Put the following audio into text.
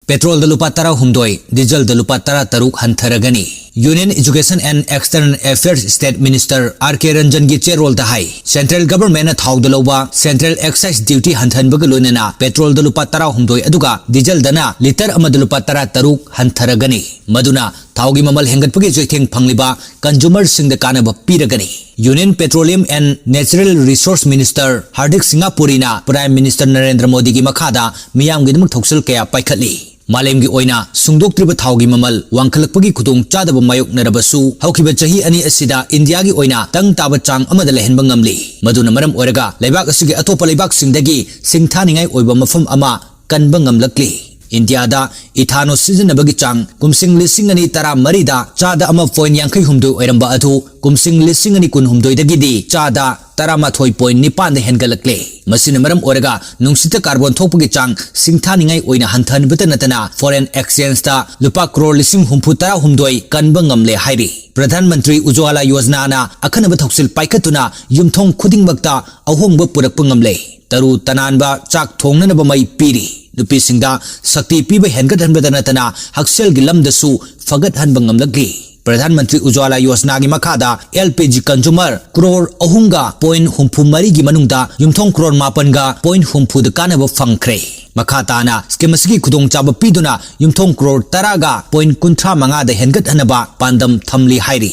Petrol lupa tara humdoi, diesel lupa tara taruk hantharagani. Union Education and External Affairs State Minister R.K. Ranjan gi chairol da hai. Central Government thau daloba Central Excise Duty hanthan bagalunena Petrol lupa tara humdoi aduga diesel dana liter amad lupa tara taruk hantharagani. Maduna thaugi mamal hengat pagi joitheng phangliba consumer sing da kanaba piragani. Union Petroleum and Natural Resource Minister Hardik Singapurina Prime Minister Narendra Modi gi makhada miyam gi dum thoksel kaya paikhatli. Malem gi oina sungdok triba thaugi mamal wangkhalakpagi khudong chadaba mayok narabasu haukiba chahi ani asida India gi oina tang taba chang amada lehenba ngamli maduna maram oiraga leibak asigi atopa leibak singdagi singthaningai oiba mafam ama kanba ngamlakli India da ethano sizinabagi chang kumsing lising ani tara marida chada ama point yankai humdu oiramba athu kumsing lising ani kun humdoi dagidi chada tarama thoi point nipan de hengalakle masina maram oraga nungsita carbon thokpagi chang singthaningai oina hanthan butanatana foreign exchange ta lupa crore lising humpu tara humdoi kanba ngamle hairi Pradhan Mantri Ujwala Yojana na akhanaba thoksil paikhatuna yumthong khudingmakta ahongba purakpa ngamle taru tananba chak thongnanaba mai piri nupi singda sakti piba hengat hanbada natana haksel gi lamdasu fagat hanba ngamlakli Pradhan Mantri Ujwala Yojana gi makhada LPG consumer crore ahunga point humpu mari gi manungda yumthong crore mapanga point humpu da kanaba fangkhre makhatana skemasi khudong chaba piduna yumthong crore taraga point kunthra manga da hengat hanaba pandam thamli hairi